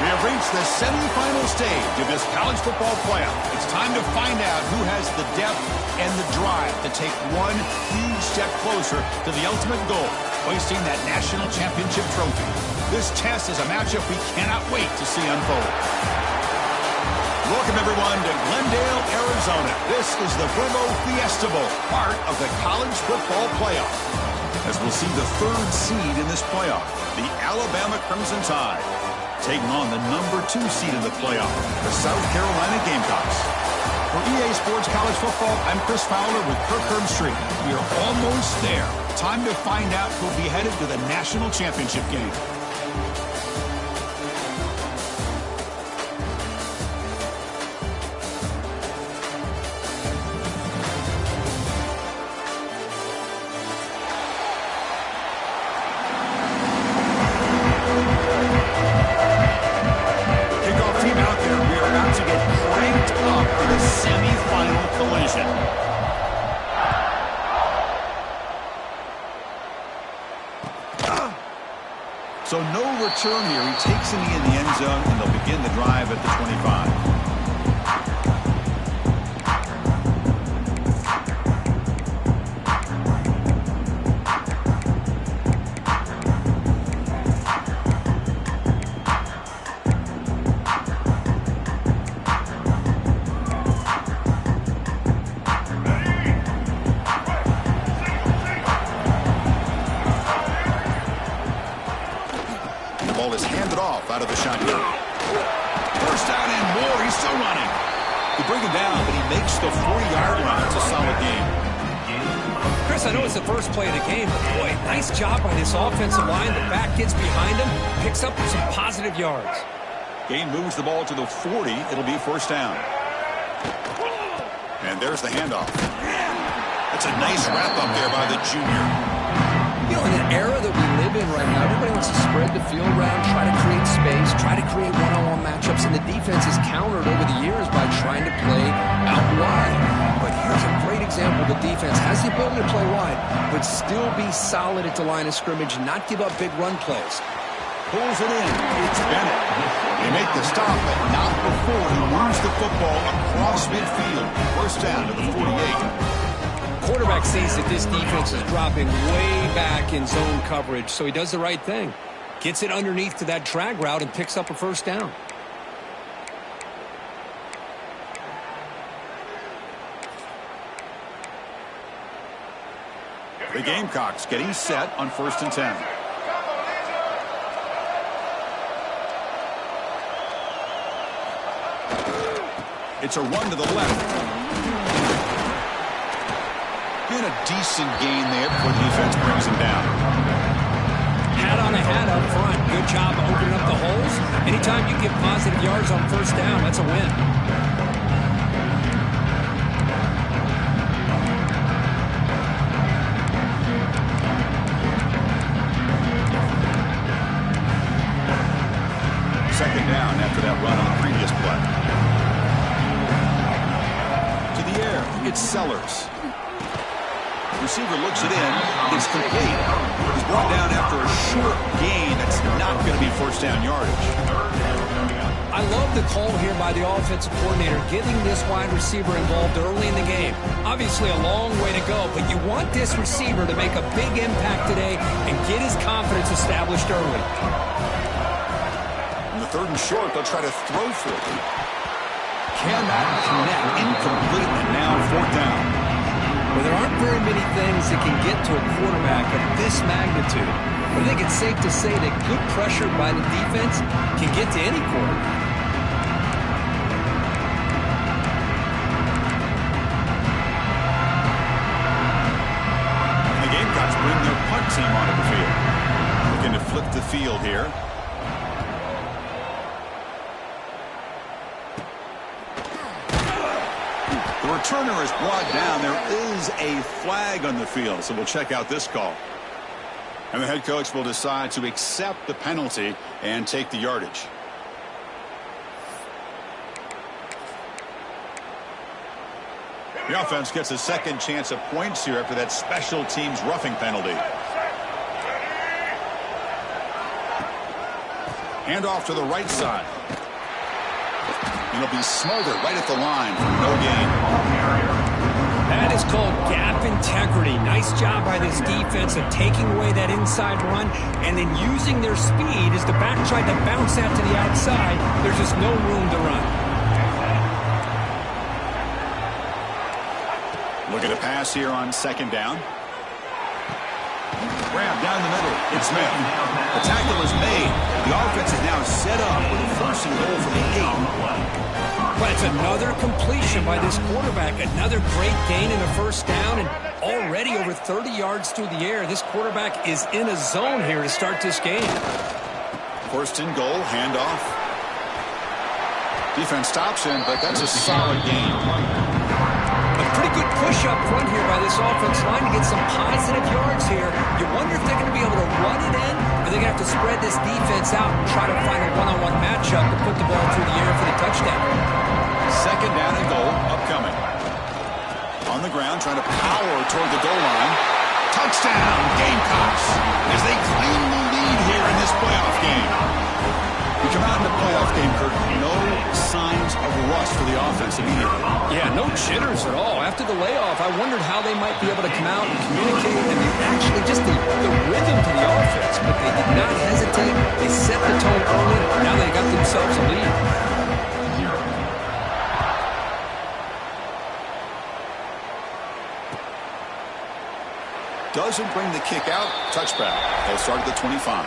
We have reached the semifinal stage of this college football playoff. It's time to find out who has the depth and the drive to take one huge step closer to the ultimate goal, hoisting that national championship trophy. This test is a matchup we cannot wait to see unfold. Welcome, everyone, to Glendale, Arizona. This is the Bremo Fiesta Bowl, part of the college football playoff. As we'll see the third seed in this playoff, the Alabama Crimson Tide, taking on the number 2 seed in the playoff, the South Carolina Gamecocks. For EA Sports College Football, I'm Chris Fowler with Kirk Herbstreit. We are almost there. Time to find out who'll be headed to the national championship game. So no return here. He takes it in the end zone, and they'll begin the drive at the 25. Out of the shotgun. First down and more. He's still running. They bring him down, but he makes the 40-yard line. It's a solid game. Chris, I know it's the first play of the game, but boy, nice job by this offensive line. The back gets behind him, picks up some positive yards. Gain moves the ball to the 40. It'll be first down. And there's the handoff. That's a nice wrap up there by the junior. You know, in an era that we live in right now, everybody wants to spread the field around, try to create space, try to create one-on-one matchups, and the defense is countered over the years by trying to play out wide. But here's a great example. The defense has the ability to play wide, but still be solid at the line of scrimmage and not give up big run plays. Pulls it in. It's Bennett. They make the stop, but not before he moves the football across midfield. First down to the 48. Quarterback sees that this defense is dropping way back in zone coverage, so he does the right thing. Gets it underneath to that drag route and picks up a first down. The Gamecocks getting set on 1st and 10. It's a run to the left. And a decent gain there before the defense brings him down. Hat on a hat up front. Good job opening up the holes. Anytime you get positive yards on first down, that's a win. Second down after that run on the previous play. To the air, it's Sellers. Receiver looks it in. It's complete. He's brought down after a short gain. That's not going to be first down yardage. I love the call here by the offensive coordinator, getting this wide receiver involved early in the game. Obviously a long way to go, but you want this receiver to make a big impact today and get his confidence established early. In the 3rd and short, they'll try to throw for it. Cannot connect. Incomplete, and now 4th down. Well, there aren't very many things that can get to a quarterback of this magnitude. But I think it's safe to say that good pressure by the defense can get to any quarterback. The Gamecocks bring their punt team onto the field. Looking to flip the field here. The returner is brought down. There is a flag on the field, so we'll check out this call. And the head coach will decide to accept the penalty and take the yardage. The offense gets a second chance at points here after that special teams roughing penalty. Hand off to the right side. And it'll be smothered right at the line for no gain. That is called gap integrity. Nice job by this defense of taking away that inside run and then using their speed as the back tried to bounce out to the outside. There's just no room to run. Look at a pass here on second down. Grab down the middle. It's Smith. The tackle is made. The offense is now set up with a first and goal from the 8. But it's another completion by this quarterback. Another great gain in a first down, and already over 30 yards through the air. This quarterback is in a zone here to start this game. First and goal, handoff. Defense stops him, but that's a solid gain. A pretty good push up front here by this offense line to get some positive yards here. You wonder if they're going to be able to run it in, or they're going to have to spread this defense out and try to find a one-on-one matchup to put the ball through the air for the touchdown. Second down and goal, upcoming. On the ground, trying to power toward the goal line. Touchdown, Gamecocks, as they claim the lead here in this playoff game. We come out in the playoff game, Kurt, no signs of rust for the offense immediately. Yeah, no jitters at all. After the layoff, I wondered how they might be able to come out and communicate and actually just the rhythm to the offense. But they did not hesitate. They set the tone early. Now they got themselves a lead. Doesn't bring the kick out. Touchback. They'll start at the 25.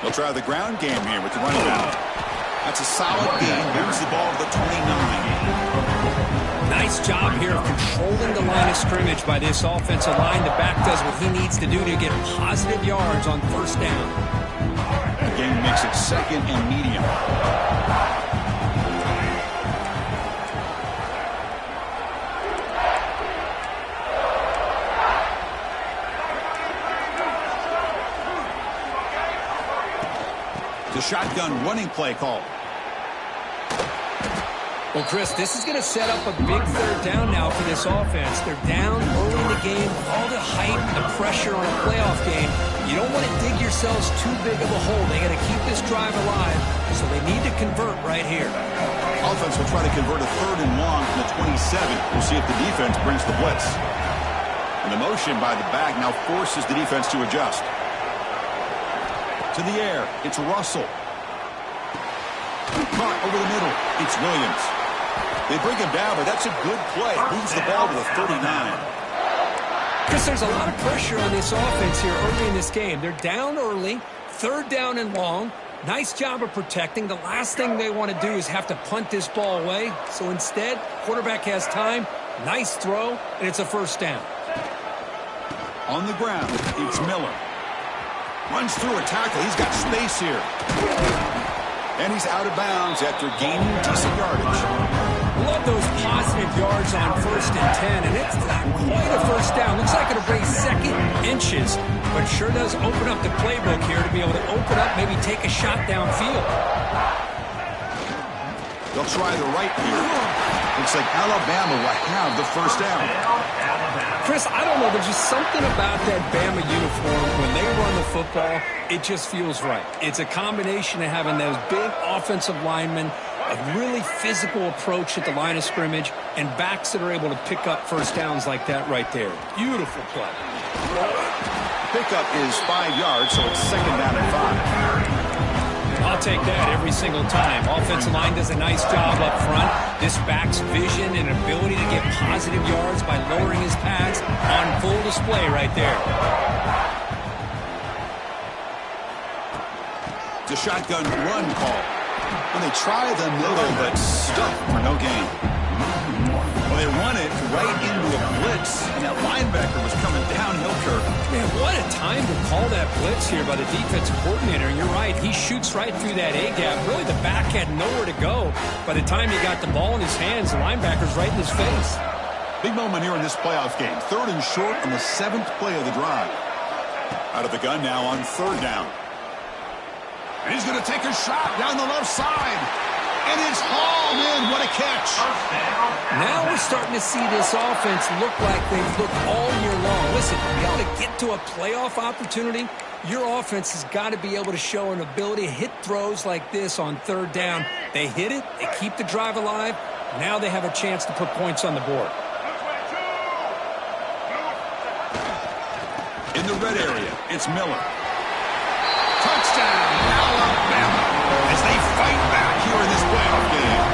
They'll try the ground game here with the running back. That's a solid gain. Moves the ball to the 29. Nice job here of controlling the line of scrimmage by this offensive line. The back does what he needs to do to get positive yards on first down. The game makes it second and medium. The shotgun running play call. Well, Chris, this is going to set up a big third down now for this offense. They're down early in the game. All the hype, the pressure on a playoff game. You don't want to dig yourselves too big of a hole. They got to keep this drive alive, so they need to convert right here. Offense will try to convert a third and long from the 27. We'll see if the defense brings the blitz. And the motion by the back now forces the defense to adjust. To the air, it's Russell. Caught over the middle, it's Williams. They bring him down, but that's a good play. Moves the ball to the 39. Chris, there's a lot of pressure on this offense here early in this game. They're down early, third down and long. Nice job of protecting. The last thing they want to do is have to punt this ball away. So instead, quarterback has time. Nice throw, and it's a first down. On the ground, it's Miller. Runs through a tackle. He's got space here. And he's out of bounds after gaining decent yardage. Love those positive yards on first and 10, and it's not quite a first down. Looks like it'll bring second inches, but sure does open up the playbook here to be able to open up, maybe take a shot downfield. They'll try the right here. Looks like Alabama will have the first down. Chris, I don't know. There's just something about that Bama uniform. When they run the football, it just feels right. It's a combination of having those big offensive linemen, a really physical approach at the line of scrimmage, and backs that are able to pick up first downs like that right there. Beautiful play. Pickup is 5 yards, so it's second down and 5. I'll take that every single time. Offensive line does a nice job up front. This back's vision and ability to get positive yards by lowering his pads on full display right there. It's a shotgun run call. When they try the middle, but stuck for no gain. Well, they run it right into a blitz, and that linebacker was coming downhill, Kirk. Man, what a time to call that blitz here by the defensive coordinator. And you're right, he shoots right through that A-gap. Really, the back had nowhere to go. By the time he got the ball in his hands, the linebacker's right in his face. Big moment here in this playoff game. 3rd and short on the 7th play of the drive. Out of the gun now on 3rd down. And he's going to take a shot down the left side. And it's hauled in. What a catch. Now we're starting to see this offense look like they've looked all year long. Listen, to be able to get to a playoff opportunity, your offense has got to be able to show an ability to hit throws like this on 3rd down. They hit it. They keep the drive alive. Now they have a chance to put points on the board. In the red area, it's Miller. Touchdown, Alabama, as they fight back here in this playoff game.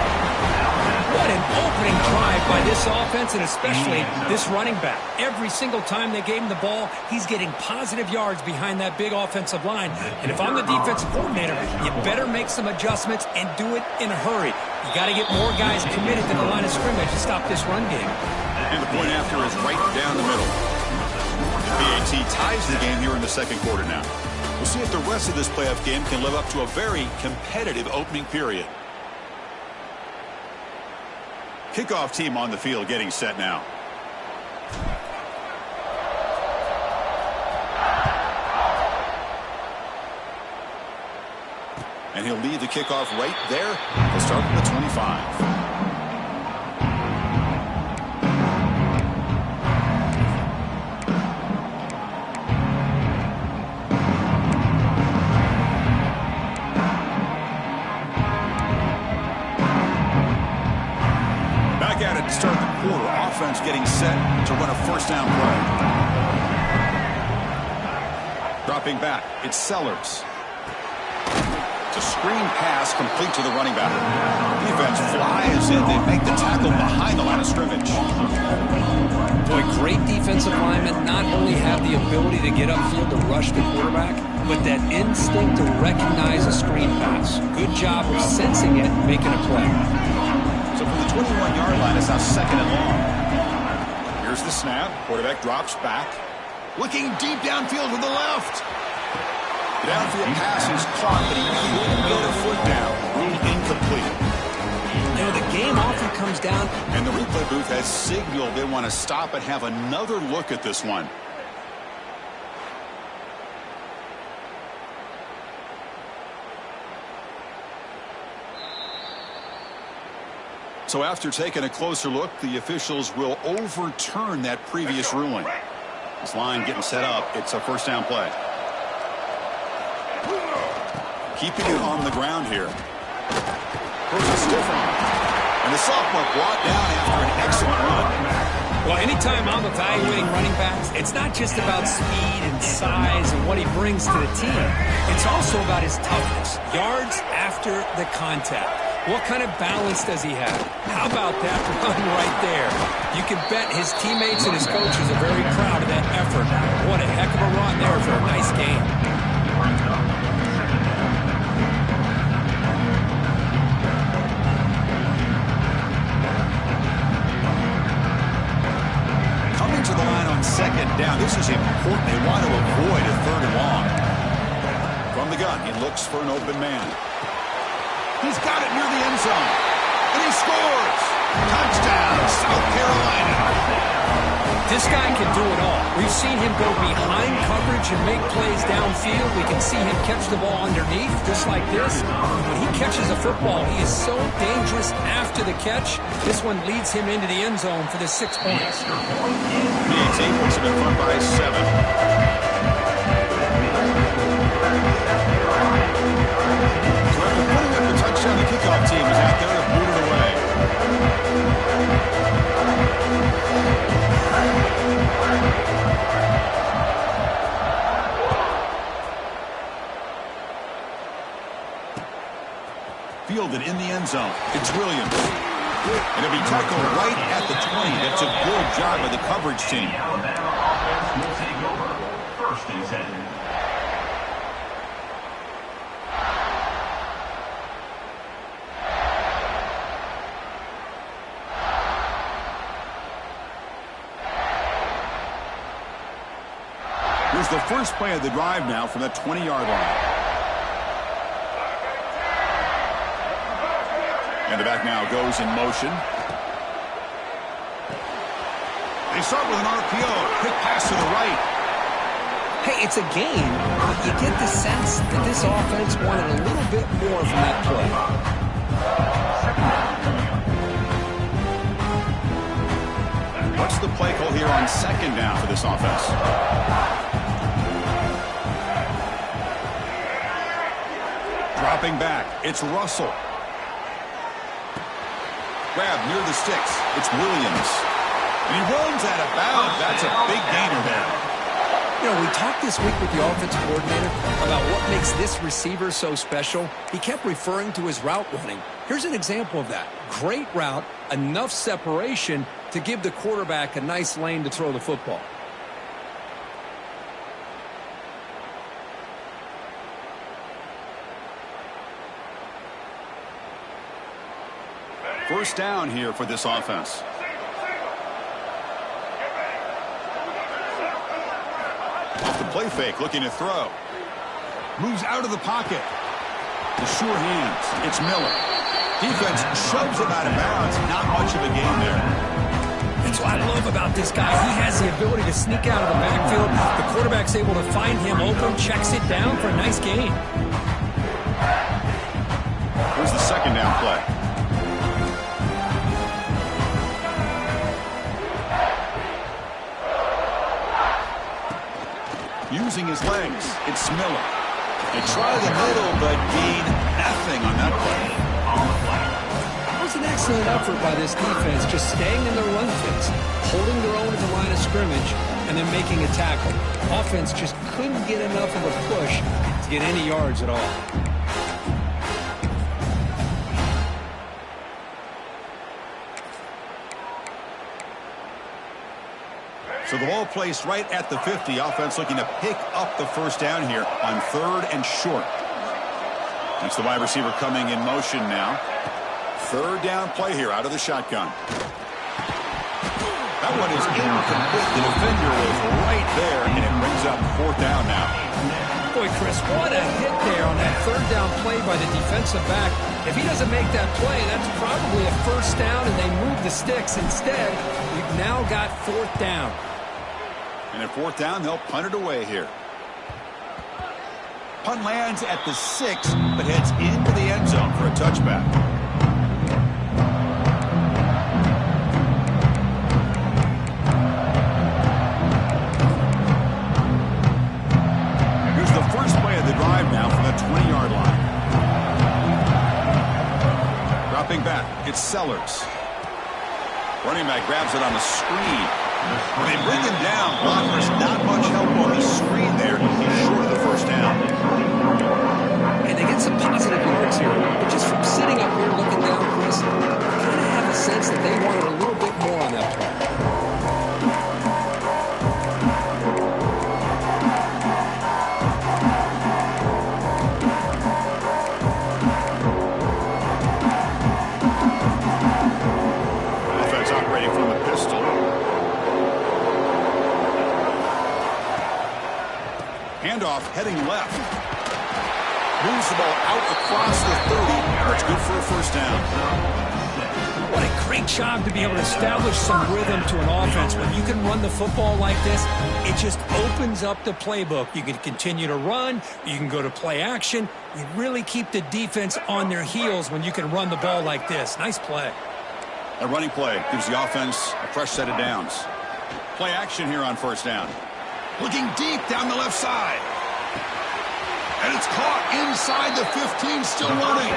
What an opening drive by this offense, and especially this running back. Every single time they gave him the ball, he's getting positive yards behind that big offensive line. And if I'm the defensive coordinator, you better make some adjustments and do it in a hurry. You got to get more guys committed to the line of scrimmage to stop this run game. And the point after is right down the middle. PAT ties the game here in the 2nd quarter now. We'll see if the rest of this playoff game can live up to a very competitive opening period. Kickoff team on the field getting set now. And he'll lead the kickoff right there. He'll start at the 25. To start the quarter, offense getting set to run a 1st down play. Dropping back, it's Sellers. It's a screen pass complete to the running back. Defense flies in. They make the tackle behind the line of scrimmage. Boy, great defensive linemen not only have the ability to get upfield to rush the quarterback, but that instinct to recognize a screen pass. Good job of sensing it and making a play. So from the 21-yard line, it's now 2nd and long. Here's the snap. Quarterback drops back. Looking deep downfield to the left. The downfield pass is caught, but he couldn't get a foot down. Ruled incomplete. You know, the game often comes down. And the replay booth has signaled they want to stop and have another look at this one. So after taking a closer look, the officials will overturn that previous ruling. This line getting set up. It's a 1st down play. Keeping it on the ground here. Goes a stiff arm. And the sophomore brought down after an excellent run. Well, anytime I'm evaluating running backs, it's not just about speed and size and what he brings to the team. It's also about his toughness. Yards after the contact. What kind of balance does he have? How about that run right there? You can bet his teammates and his coaches are very proud of that effort. What a heck of a run there for a nice game. Coming to the line on 2nd down. This is important. They want to avoid a 3rd and long. From the gun, he looks for an open man. He's got it near the end zone. And he scores. Touchdown, South Carolina. This guy can do it all. We've seen him go behind coverage and make plays downfield. We can see him catch the ball underneath, just like this. When he catches a football, he is so dangerous after the catch. This one leads him into the end zone for the 6 points. PAT puts him in front by 7. So after putting up the touchdown, the kickoff team is out there to boot it away. Fielded in the end zone. It's Williams. And it'll be tackled right at the 20. That's a good job by the coverage team. Will take over 1st and 10. Here's the first play of the drive now from the 20-yard line. And the back now goes in motion. They start with an RPO. Quick pass to the right. Hey, it's a game, but you get the sense that this offense wanted a little bit more from that play. What's the play call here on second down for this offense? Dropping back, it's Russell. Grab near the sticks, it's Williams. And he runs out of bounds. That's a big gainer there. You know, we talked this week with the offensive coordinator about what makes this receiver so special. He kept referring to his route running. Here's an example of that. Great route, enough separation to give the quarterback a nice lane to throw the football. First down here for this offense. Off the play fake, looking to throw. Moves out of the pocket. The sure hands. It's Miller. Defense shoves him out of bounds. Not much of a gain there. That's what I love about this guy. He has the ability to sneak out of the backfield. The quarterback's able to find him open, checks it down for a nice gain. Here's the second down play. Using his legs, it's Miller. They try the middle, but gain nothing on that play. That was an excellent effort by this defense, just staying in their run fits, holding their own at the line of scrimmage, and then making a tackle. Offense just couldn't get enough of a push to get any yards at all. So the ball placed right at the 50. Offense looking to pick up the first down here on third and short. That's the wide receiver coming in motion now. Third down play here out of the shotgun. That one is incomplete. The defender was right there, and it brings up fourth down now. Boy, Chris, what a hit there on that third down play by the defensive back. If he doesn't make that play, that's probably a first down, and they move the sticks. Instead, we've now got fourth down. And at fourth down, they'll punt it away here. Punt lands at the 6, but heads into the end zone for a touchback. Here's the first play of the drive now from the 20-yard line. Dropping back, it's Sellers. Running back grabs it on the screen. When they bring him down, blockers not much help on the screen there. He's short of the first down. And they get some positive yards here. But just from sitting up here looking down, Chris, I kind of have a sense that they wanted a little bit more on that play. Offense operating from the pistol. Handoff heading left. Moves the ball out across the 30. That's good for a first down. What a great job to be able to establish some rhythm to an offense. When you can run the football like this, it just opens up the playbook. You can continue to run. You can go to play action. You really keep the defense on their heels when you can run the ball like this. Nice play. A running play gives the offense a fresh set of downs. Play action here on first down. Looking deep down the left side. And it's caught inside the 15, still running.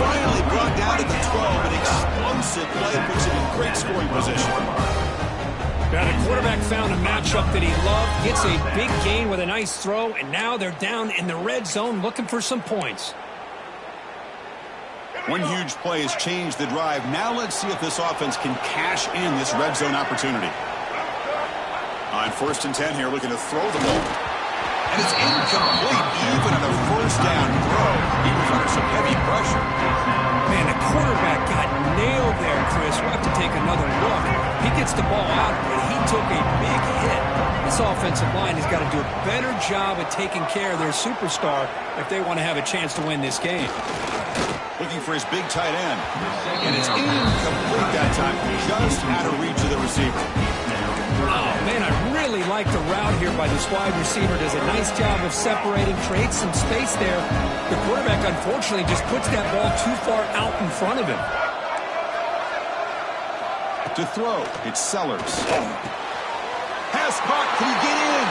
Finally brought down at the 12. An explosive play puts him in great scoring position. Yeah, the quarterback found a matchup that he loved, gets a big gain with a nice throw, and now they're down in the red zone looking for some points. One huge play has changed the drive. Now let's see if this offense can cash in this red zone opportunity. On first and 10 here, looking to throw the ball. And it's incomplete, even on a first down throw. He was under some heavy pressure. Man, the quarterback got nailed there, Chris. We'll have to take another look. He gets the ball out, but he took a big hit. This offensive line has got to do a better job of taking care of their superstar if they want to have a chance to win this game. Looking for his big tight end. And it's incomplete that time. Just out of reach of the receiver. Man, I really like the route here by this wide receiver. Does a nice job of separating, creates some space there. The quarterback, unfortunately, just puts that ball too far out in front of him. To throw, it's Sellers. Pass caught, can he get in?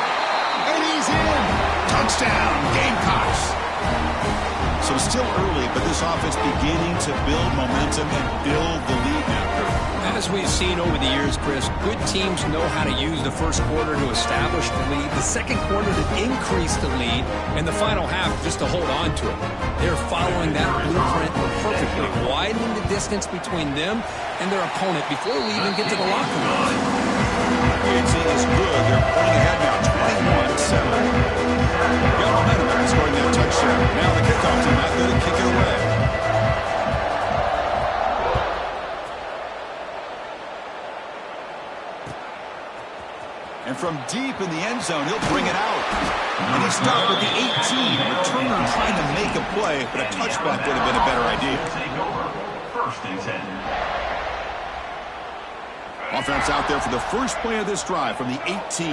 And he's in! Touchdown, Gamecocks! So still early, but this offense beginning to build momentum and build the lead now. As we've seen over the years, Chris, good teams know how to use the first quarter to establish the lead, the second quarter to increase the lead, and the final half just to hold on to it. They're following that blueprint perfectly, widening the distance between them and their opponent before we even get to the locker room. Ncaa is good. They're pulling ahead now, 21-7. Got momentum after scoring that touchdown. Now the kickoff team out there to kick it away. And from deep in the end zone, he'll bring it out. And he stopped at the 18. Returner trying to make a play, but a touchback would have been a better idea. First and 10. Offense out there for the first play of this drive from the 18.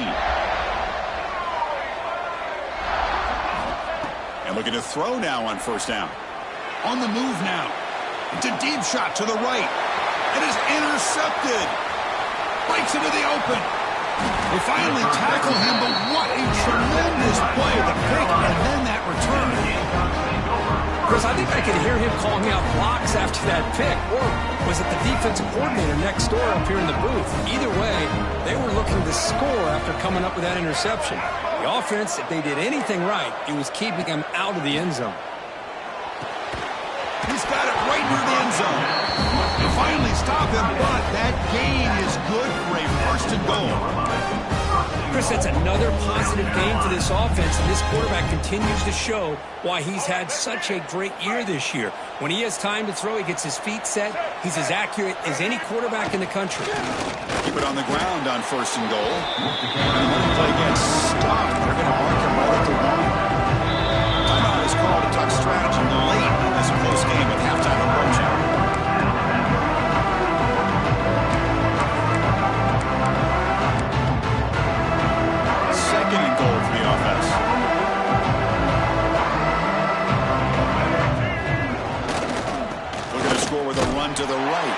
And looking to throw now on first down. On the move now. It's a deep shot to the right. It is intercepted. Breaks into the open. They finally tackle him, but what a tremendous play. The pick and then that return. Chris, I think I could hear him calling out blocks after that pick. Or was it the defensive coordinator next door up here in the booth? Either way, they were looking to score after coming up with that interception. The offense, if they did anything right, it was keeping him out of the end zone. He's got it right near the end zone. They finally stop him, but that gain is good for a first and goal. Chris, that's another positive game for this offense, and this quarterback continues to show why he's had such a great year this year. When he has time to throw, he gets his feet set. He's as accurate as any quarterback in the country. Keep it on the ground on first and goal. And when the play gets stopped, they're going to mark him right at the line. Timeout is called. A tuck strategy late in this close game with halftime approaching. Second and goal for the offense. Looking to score with a run to the right.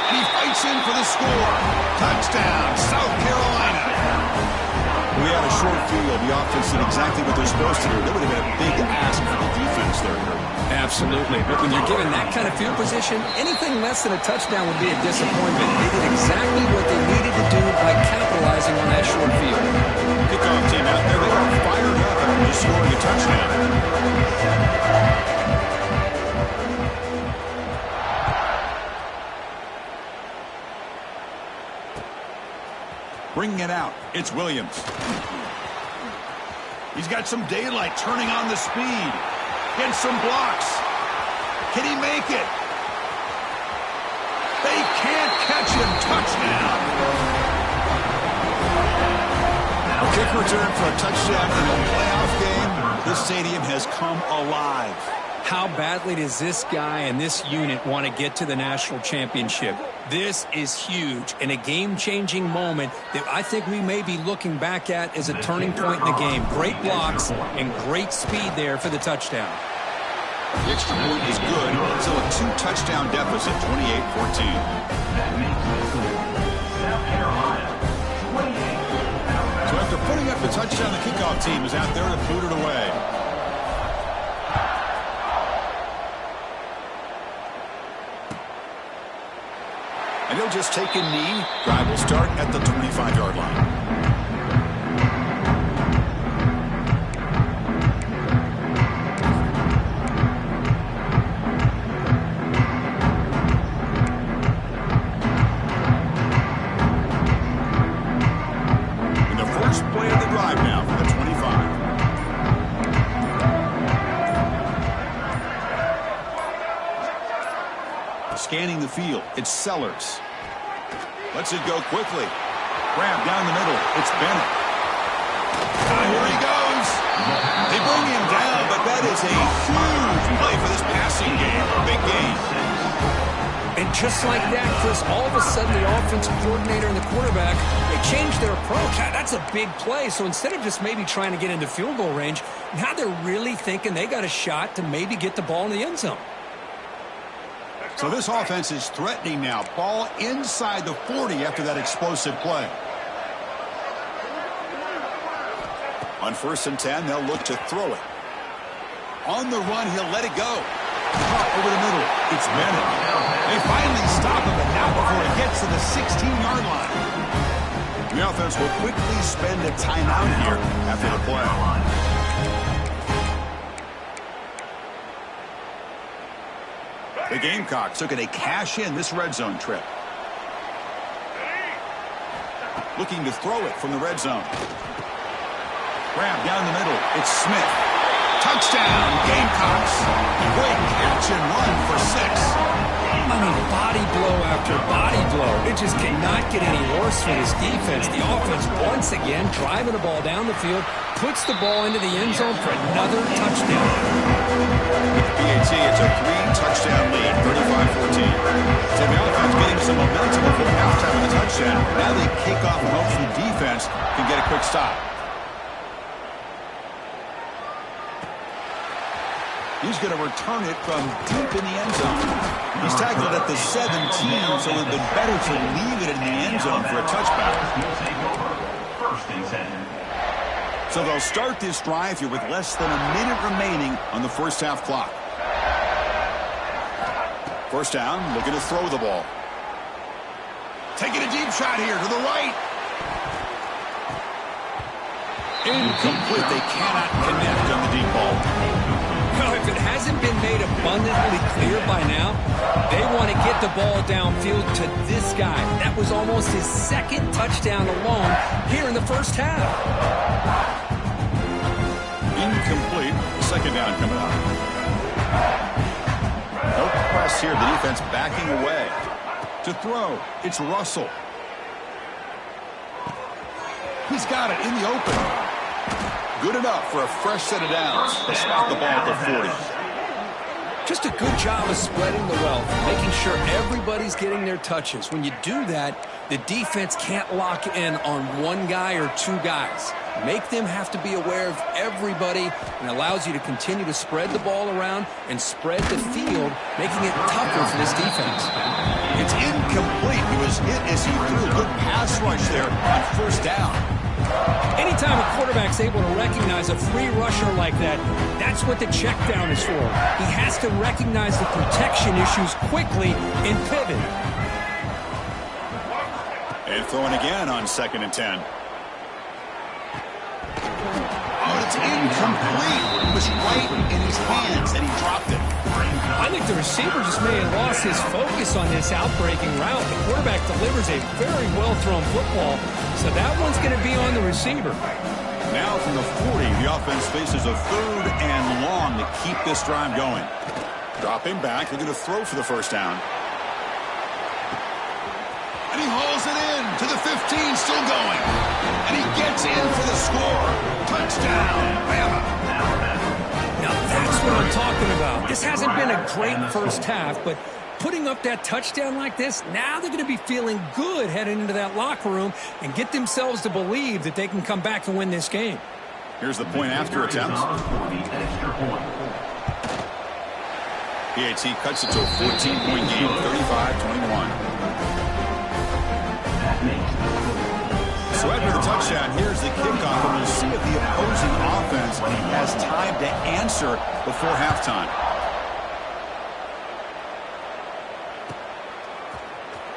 And he fights in for the score. Touchdown, South Carolina. We had a short field. The offense did exactly what they're supposed to do. That would have been a big ask for the defense there. Absolutely. But when you're given that kind of field position, anything less than a touchdown would be a disappointment. They did exactly what they needed to do by capitalizing on that short field. Kickoff team out there. They are fired up after just scoring a touchdown. Bringing it out, it's Williams. He's got some daylight, turning on the speed. Gets some blocks. Can he make it? They can't catch him. Touchdown. A kick return for a touchdown in a playoff game. This stadium has come alive. How badly does this guy and this unit want to get to the national championship? This is huge and a game-changing moment that I think we may be looking back at as a turning point in the game. Great blocks and great speed there for the touchdown. The extra point is good. So a two-touchdown deficit, 28-14. So after putting up the touchdown, the kickoff team is out there to boot it away. And he'll just take a knee. Drive will start at the 25-yard line. And the first play of the drive now for the 25. Scanning the field, it's Sellers. Lets it go quickly. Grab down the middle. It's Bennett. Here he goes. They bring him down, but that is a huge play for this passing game. Big game. And just like that, Chris, all of a sudden the offensive coordinator and the quarterback, they changed their approach. That's a big play. So instead of just maybe trying to get into field goal range, now they're really thinking they got a shot to maybe get the ball in the end zone. So this offense is threatening now. Ball inside the 40 after that explosive play. On 1st and 10, they'll look to throw it. On the run, he'll let it go. Caught over the middle. It's Bennett. They finally stop him, but not before it gets to the 16-yard line. The offense will quickly spend a timeout here after the play. The Gamecocks looking to cash in this red zone trip. Looking to throw it from the red zone. Grab down the middle. It's Smith. Touchdown, Gamecocks. Great catch and run for 6. I mean, body blow after body blow. It just cannot get any worse for this defense. The offense, once again, driving the ball down the field, puts the ball into the end zone for another touchdown. PAT, it's a 3-touchdown lead, 35-14. So the offense getting some momentum before halftime with a touchdown. Now they kick off and hope the defense can get a quick stop. He's going to return it from deep in the end zone. He's tackled at the 17, so it would have been better to leave it in the end zone for a touchback. So they'll start this drive here with less than a minute remaining on the first half clock. First down, looking to throw the ball. Taking a deep shot here to the right. Incomplete. They cannot connect on the deep ball. Well, if it hasn't been made abundantly clear by now, they want to get the ball downfield to this guy. That was almost his second touchdown alone here in the first half. Incomplete. Second down coming up. No press here. The defense backing away. To throw, it's Russell. He's got it in the open. Good enough for a fresh set of downs. They spot the ball at the 40. Just a good job of spreading the wealth, making sure everybody's getting their touches. When you do that, the defense can't lock in on one guy or two guys. Make them have to be aware of everybody, and allows you to continue to spread the ball around and spread the field, making it tougher for this defense. It's incomplete. He was hit as he threw a good pass rush there on first down. Anytime a quarterback's able to recognize a free rusher like that, that's what the check down is for. He has to recognize the protection issues quickly and pivot. And throwing again on 2nd and 10. Oh, it's incomplete. It was right in his hands, and he dropped it. I think the receiver just may have lost his focus on this outbreaking route. The quarterback delivers a very well-thrown football, so that one's going to be on the receiver. Now from the 40, the offense faces a 3rd and long to keep this drive going. Dropping back, they're going to throw for the first down. And he hauls it in to the 15, still going. And he gets in for the score. Touchdown, Bama. Now that's what I'm talking about. This hasn't been a great first half, but putting up that touchdown like this, now they're going to be feeling good heading into that locker room and get themselves to believe that they can come back and win this game. Here's the point after attempt. PAT cuts it to a 14-point game, 35-21. So after the touchdown, here's the kickoff, and we'll see if the opposing offense has time to answer before halftime.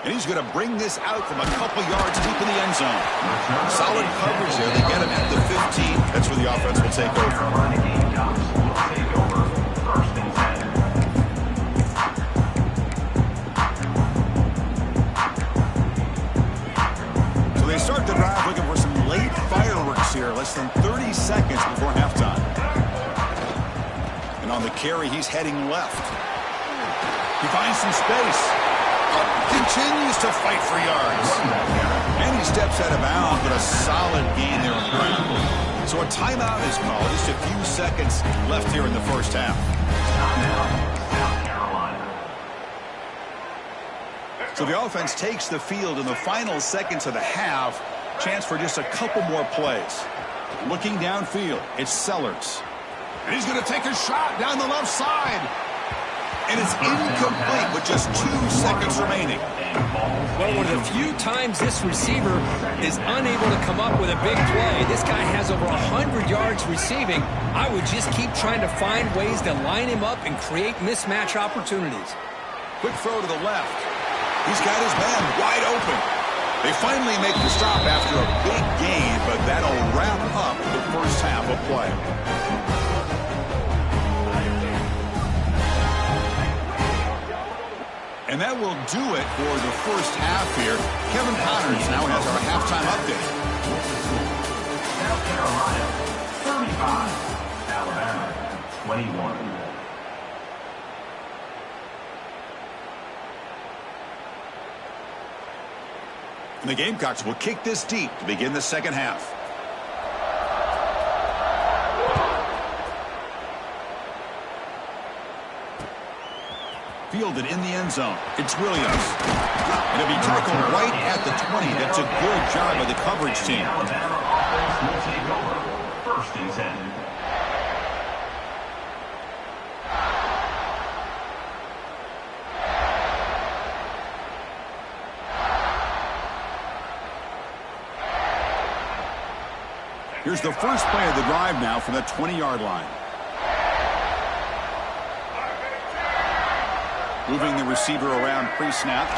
And he's going to bring this out from a couple yards deep in the end zone. Solid coverage there. They get him at the 15. That's where the offense will take over. So they start the drive looking for some late fireworks here. Less than 30 seconds before halftime. And on the carry, he's heading left. He finds some space. Continues to fight for yards. And he steps out of bounds, but a solid gain there on the ground. So a timeout is called. Just a few seconds left here in the first half. So the offense takes the field in the final seconds of the half. Chance for just a couple more plays. Looking downfield, it's Sellers. And he's going to take a shot down the left side. And it's incomplete with just 2 seconds remaining. Well, one of the few times this receiver is unable to come up with a big play. This guy has over 100 yards receiving. I would just keep trying to find ways to line him up and create mismatch opportunities. Quick throw to the left. He's got his man wide open. They finally make the stop after a big gain, but that'll wrap up the first half of play. And that will do it for the first half here. Kevin Connors now has our halftime update. South Carolina, 35. Alabama, 21. And the Gamecocks will kick this deep to begin the second half. Fielded in the end zone. It's Williams. And it'll be tackled right at the 20. That's a good job by the coverage team. Alabama offense will take over. First and 10. Here's the first play of the drive now from the 20-yard line. Moving the receiver around pre-snap.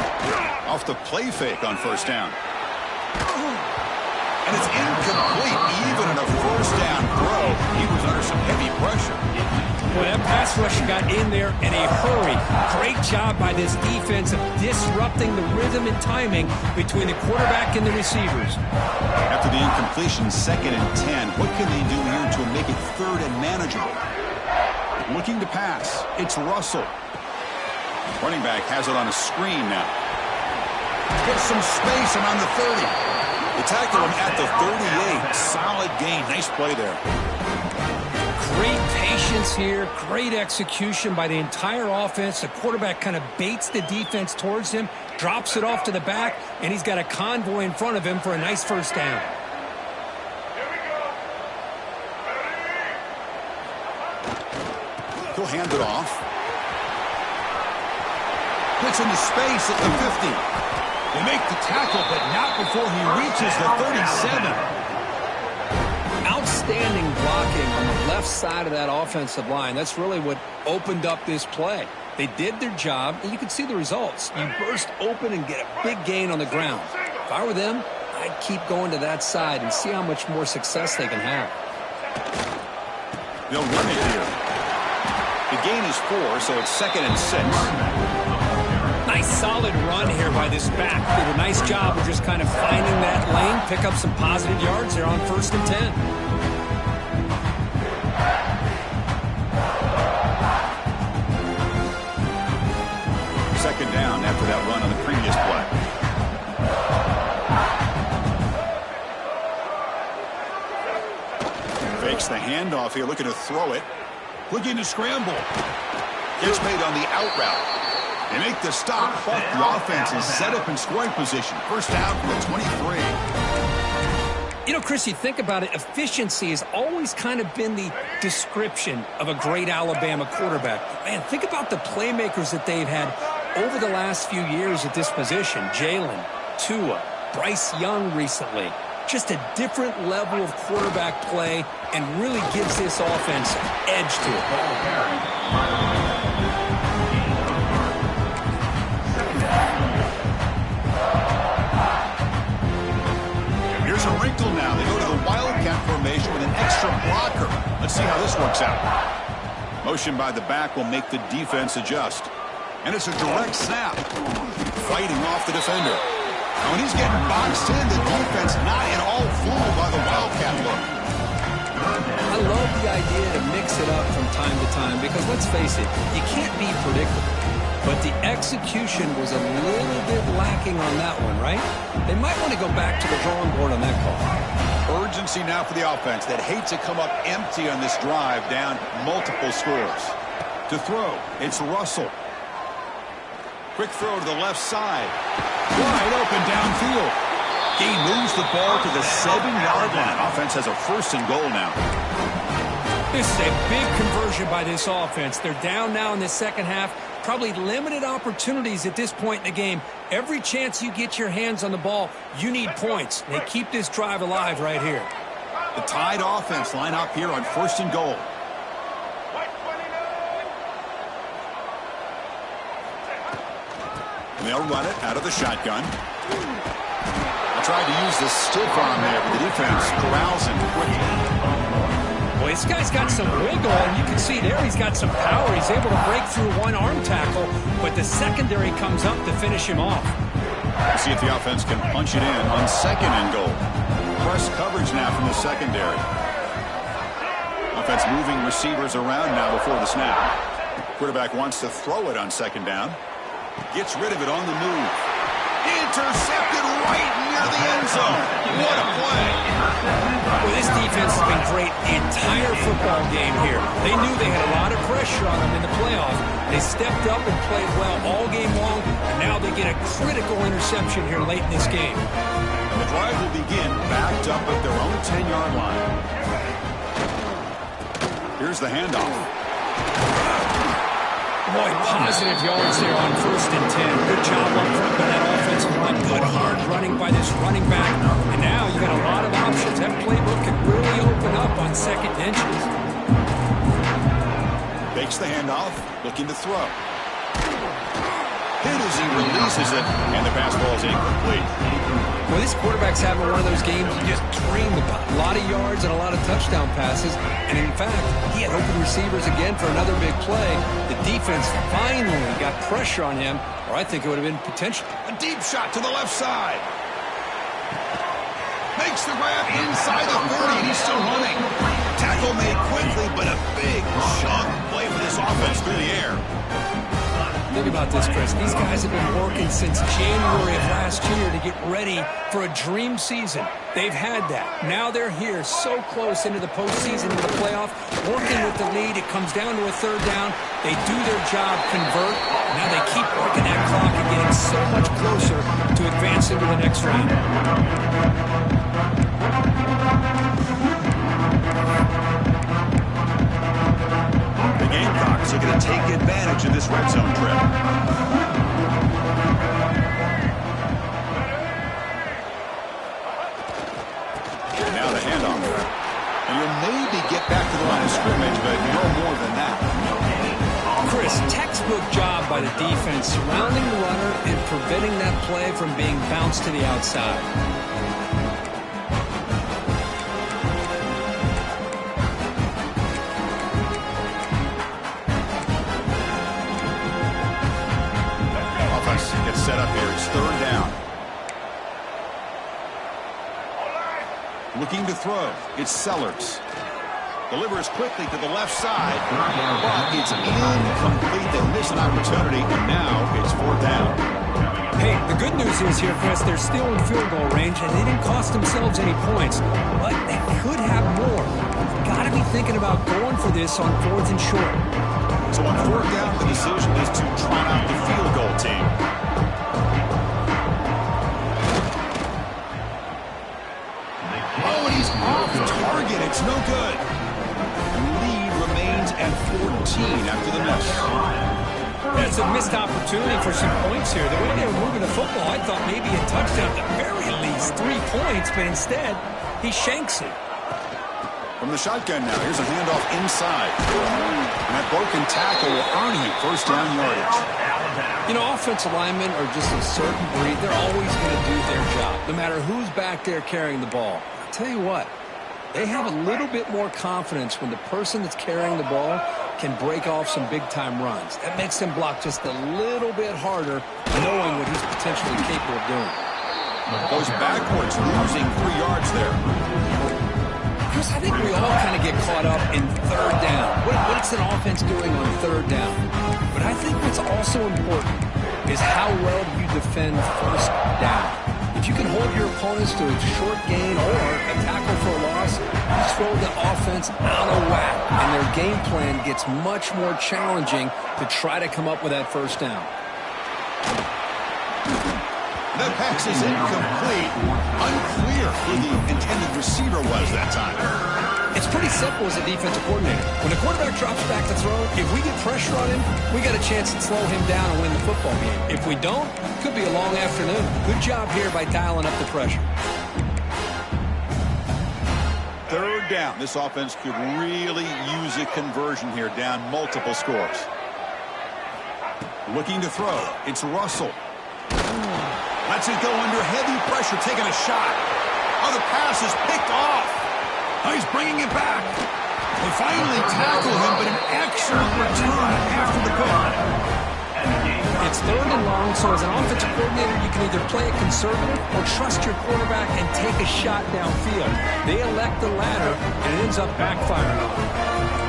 Off the play fake on first down. And it's incomplete. Even in a first down throw, he was under some heavy pressure. Well, that pass rusher got in there in a hurry. Great job by this defense of disrupting the rhythm and timing between the quarterback and the receivers. After the incompletion, 2nd and 10. What can they do here to make it 3rd and manageable? Looking to pass. It's Russell. Running back has it on a screen now. Gets some space around the 30. They tackle him at the 38. Solid gain. Nice play there. Great patience here. Great execution by the entire offense. The quarterback kind of baits the defense towards him, drops it off to the back, and he's got a convoy in front of him for a nice first down. He'll hand it off. Puts into space at the 50. They make the tackle, but not before he reaches the 37. Outstanding blocking on the left side of that offensive line. That's really what opened up this play. They did their job, and you can see the results. You burst open and get a big gain on the ground. If I were them, I'd keep going to that side and see how much more success they can have. They'll run it here. The gain is 4, so it's 2nd and 6. Nice solid run here by this back. Did a nice job of just kind of finding that lane, pick up some positive yards there on 1st and 10. Second down after that run on the previous play. Fakes the handoff here, looking to throw it. Looking to scramble. Gets made on the out route. They make the stop, but the offense is set up in scoring position. First down from the 23. You know, Chris, you think about it, efficiency has always kind of been the description of a great Alabama quarterback. Man, think about the playmakers that they've had over the last few years at this position. Jalen, Tua, Bryce Young recently. Just a different level of quarterback play and really gives this offense an edge to it. Here's a wrinkle now. They go to the Wildcat formation with an extra blocker. Let's see how this works out. Motion by the back will make the defense adjust. And it's a direct snap. Fighting off the defender. Now when he's getting boxed in, the defense not at all fooled by the Wildcat look. I love the idea to mix it up from time to time because, let's face it, you can't be predictable. But the execution was a little bit lacking on that one, right? They might want to go back to the drawing board on that call. Urgency now for the offense that hates to come up empty on this drive, down multiple scores. To throw, it's Russell. Quick throw to the left side. Wide open downfield. He moves the ball to the 7-yard line. Offense has a 1st and goal now. This is a big conversion by this offense. They're down now in the second half. Probably limited opportunities at this point in the game. Every chance you get your hands on the ball, you need points. They keep this drive alive right here. The Tide offense line up here on 1st and goal. And they'll run it out of the shotgun. They tried to use the stiff arm there, but the defense corrals him quickly. Boy, this guy's got some wiggle, and you can see there he's got some power. He's able to break through one arm tackle, but the secondary comes up to finish him off. We'll see if the offense can punch it in on 2nd and goal. Press coverage now from the secondary. Offense moving receivers around now before the snap. Quarterback wants to throw it on 2nd down. Gets rid of it on the move. Intercepted right near the end zone. What a play. Well, this defense has been great the entire football game here. They knew they had a lot of pressure on them in the playoffs. They stepped up and played well all game long, and now they get a critical interception here late in this game. And the drive will begin backed up at their own 10-yard line. Here's the handoff. Boy, positive yards there on 1st and 10. Good job up front by that offensive line. Good hard running by this running back. And now you got a lot of options. That playbook can really open up on 2nd and inches. Fakes the handoff, looking to throw. Hit as he releases it, and the pass ball is incomplete. Well, this quarterback's having one of those games you just dreamed about. A lot of yards and a lot of touchdown passes. And in fact, he had open receivers again for another big play. The defense finally got pressure on him, or I think it would have been potential. A deep shot to the left side. Makes the grab inside the 30, and he's still running. Tackle made quickly, but a big chunk play for this offense through the air. Think about this, Chris. These guys have been working since January of last year to get ready for a dream season. They've had that. Now they're here so close into the postseason, into the playoff, working with the lead. It comes down to a 3rd down. They do their job, convert. Now they keep working that clock and getting so much closer to advance into the next round. The Gamecocks are going to take advantage of this red zone trip. And now the handoff. And you'll maybe get back to the line of scrimmage, but no more than that. Chris, textbook job by the defense surrounding the runner and preventing that play from being bounced to the outside. Set up here. It's 3rd down. Looking to throw. It's Sellers. Delivers quickly to the left side. But it's incomplete. They miss an opportunity, and now it's 4th down. Hey, the good news is here, Chris, they're still in field goal range, and they didn't cost themselves any points. But they could have more. You've got to be thinking about going for this on 4th and short. So on 4th down, the decision is to try out the field goal team. Oh, and he's off target. It's no good. Lead remains at 14 after the miss. That's a missed opportunity for some points here. The way they were moving the football, I thought maybe a touchdown at the very least, 3 points, but instead, he shanks it. From the shotgun now, here's a handoff inside. And that broken tackle will earn him 1st down yardage. You know, offensive linemen are just a certain breed. They're always going to do their job, no matter who's back there carrying the ball. I'll tell you what, they have a little bit more confidence when the person that's carrying the ball can break off some big-time runs. That makes them block just a little bit harder, knowing what he's potentially capable of doing. Goes backwards, losing 3 yards there. Chris, I think we all kind of get caught up in 3rd down. What's an offense doing on 3rd down? But I think what's also important is how well you defend 1st down. If you can hold your opponents to a short gain or a tackle for a loss, you throw the offense out of whack, and their game plan gets much more challenging to try to come up with that 1st down. The pass is incomplete. Unclear who the intended receiver was that time. It's pretty simple as a defensive coordinator. When the quarterback drops back to throw, if we get pressure on him, we got a chance to slow him down and win the football game. If we don't, it could be a long afternoon. Good job here by dialing up the pressure. Third down. This offense could really use a conversion here, down multiple scores. Looking to throw. It's Russell. Lets it go under heavy pressure, taking a shot. Oh, the pass is picked off. Oh, he's bringing it back. They finally tackle him, but an excellent return after the pick. It's third and long, so as an offensive coordinator, you can either play it conservative or trust your quarterback and take a shot downfield. They elect the latter, and it ends up backfiring on them.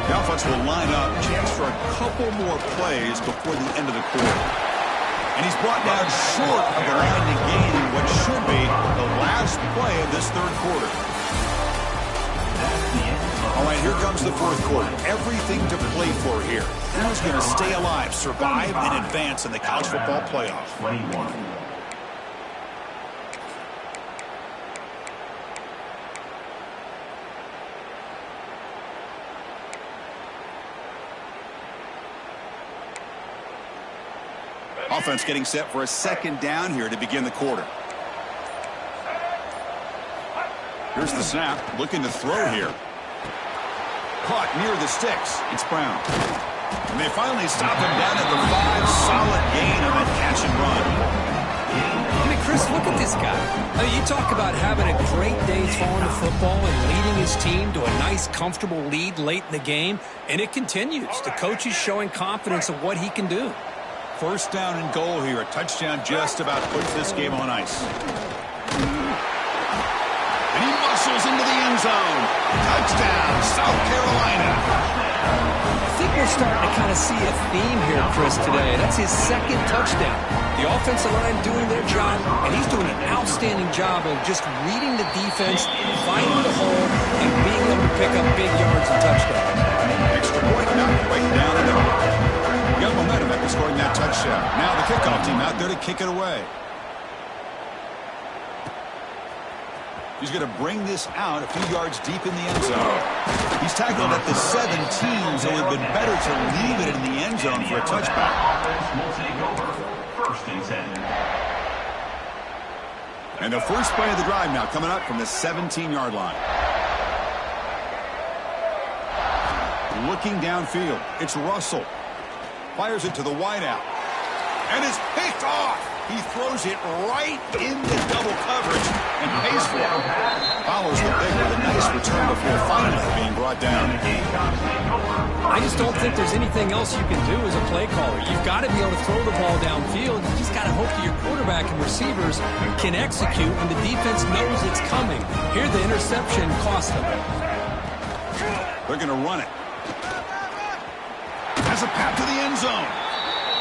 The offense will line up, chance for a couple more plays before the end of the quarter. And he's brought down short of the line to gain what should be the last play of this third quarter. All right, here comes the fourth quarter. Everything to play for here. Who's going to stay alive, survive, and advance in the college football playoff? 21. Offense getting set for a second down here to begin the quarter. Here's the snap, looking to throw here. Caught near the sticks. It's Brown. And they finally stop him down at the 5. Solid gain on that catch and run. I mean, Chris, look at this guy. I mean, you talk about having a great day throwing the football and leading his team to a nice, comfortable lead late in the game, and it continues. The coach is showing confidence of what he can do. First down and goal here. A touchdown just about puts this game on ice. And he muscles into the end zone. Touchdown, South Carolina. I think we're starting to kind of see a theme here, Chris, today. That's his second touchdown. The offensive line doing their job, and he's doing an outstanding job of just reading the defense, finding the hole, and being able to pick up big yards and touchdowns. Extra point, not right down the middle. Got momentum after scoring that touchdown. Now the kickoff team out there to kick it away. He's going to bring this out a few yards deep in the end zone. He's tackled at the 17, so it would have been better to leave it in the end zone for a touchback. Offense will take over. First and 10. And the first play of the drive now coming up from the 17-yard line. Looking downfield, it's Russell. Fires it to the wideout. And it's picked off. He throws it right into double coverage and pays for it. Follows the pick with a nice return before finally being brought down. I just don't think there's anything else you can do as a play caller. You've got to be able to throw the ball downfield. You just got to hope that your quarterback and receivers can execute when the defense knows it's coming. Here, the interception cost them. They're going to run it. Has a path to the end zone.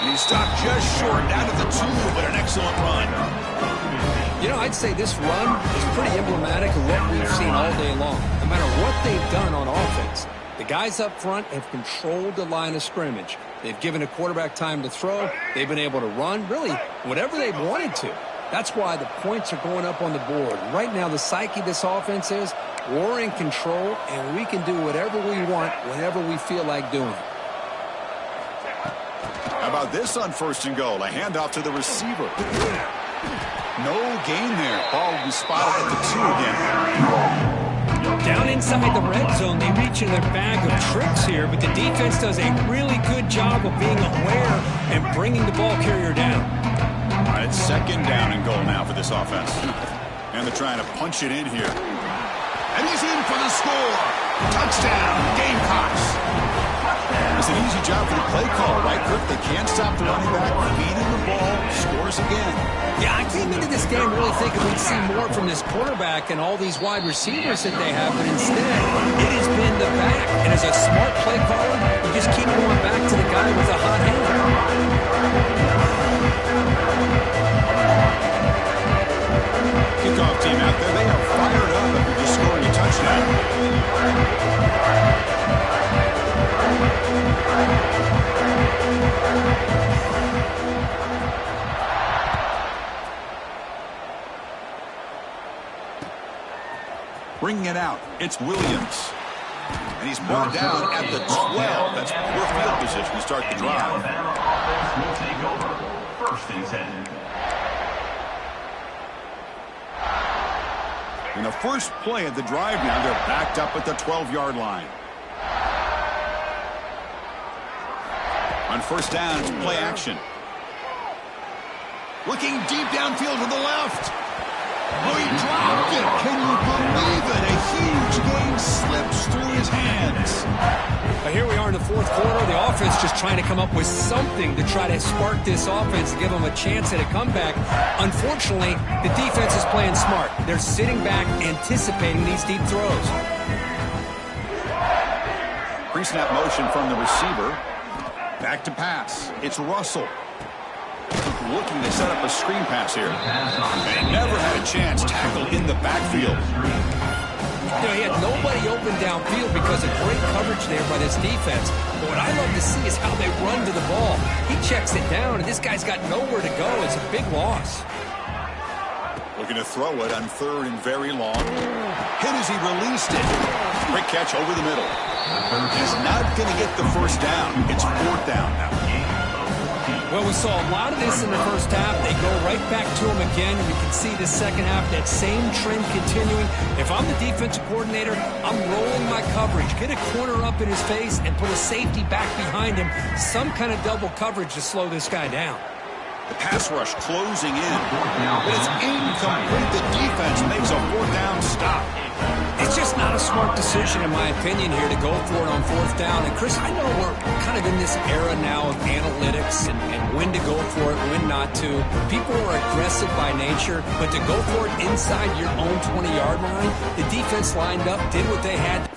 And he stopped just short, down to the 2, but an excellent run. You know, I'd say this run is pretty emblematic of what we've seen all day long. No matter what they've done on offense, the guys up front have controlled the line of scrimmage. They've given a quarterback time to throw. They've been able to run, really, whatever they've wanted to. That's why the points are going up on the board. Right now, the psyche of this offense is we're in control, and we can do whatever we want whenever we feel like doing it. How about this on first and goal? A handoff to the receiver. No gain there. Ball will be spotted at the 2 again. Down inside the red zone, they reach in their bag of tricks here, but the defense does a really good job of being aware and bringing the ball carrier down. All right, it's second down and goal now for this offense. And they're trying to punch it in here. And he's in for the score. Touchdown, Gamecocks. It's an easy job for the play call, right, Kirk? They can't stop the running back, feeding the ball, scores again. Yeah, I came into this game really thinking we'd see more from this quarterback and all these wide receivers that they have, but instead, it has been the back. And as a smart play caller, you just keep going back to the guy with a hot hand. Kickoff team out there, they are fired up after just scoring a touchdown. It's Williams. And he's brought down at the 12. That's poor field position to start the drive. Alabama offense will take over. First and 10. In the first play of the drive now, they're backed up at the 12-yard line. On first down, it's play action. Looking deep downfield to the left. Oh, he dropped it. Can you believe it? A huge gain slips through his hands. But here we are in the fourth quarter. The offense just trying to come up with something to try to spark this offense to give them a chance at a comeback. Unfortunately, the defense is playing smart. They're sitting back, anticipating these deep throws. Pre-snap motion from the receiver. Back to pass. It's Russell. Looking to set up a screen pass here. And never had a chance tackled in the backfield. You know, he had nobody open downfield because of great coverage there by this defense. But what I love to see is how they run to the ball. He checks it down, and this guy's got nowhere to go. It's a big loss. Looking to throw it on third and very long. Hit as he released it. Quick catch over the middle. He's not going to get the first down. It's fourth down now. Well, we saw a lot of this in the first half. They go right back to him again. We can see the second half, that same trend continuing. If I'm the defensive coordinator, I'm rolling my coverage. Get a corner up in his face and put a safety back behind him. Some kind of double coverage to slow this guy down. The pass rush closing in. But it's incomplete. The defense makes a fourth down stop. It's just not a smart decision, in my opinion, here to go for it on fourth down. And, Chris, I know we're kind of in this era now of analytics and when to go for it, when not to. People are aggressive by nature, but to go for it inside your own 20-yard line, the defense lined up, did what they had.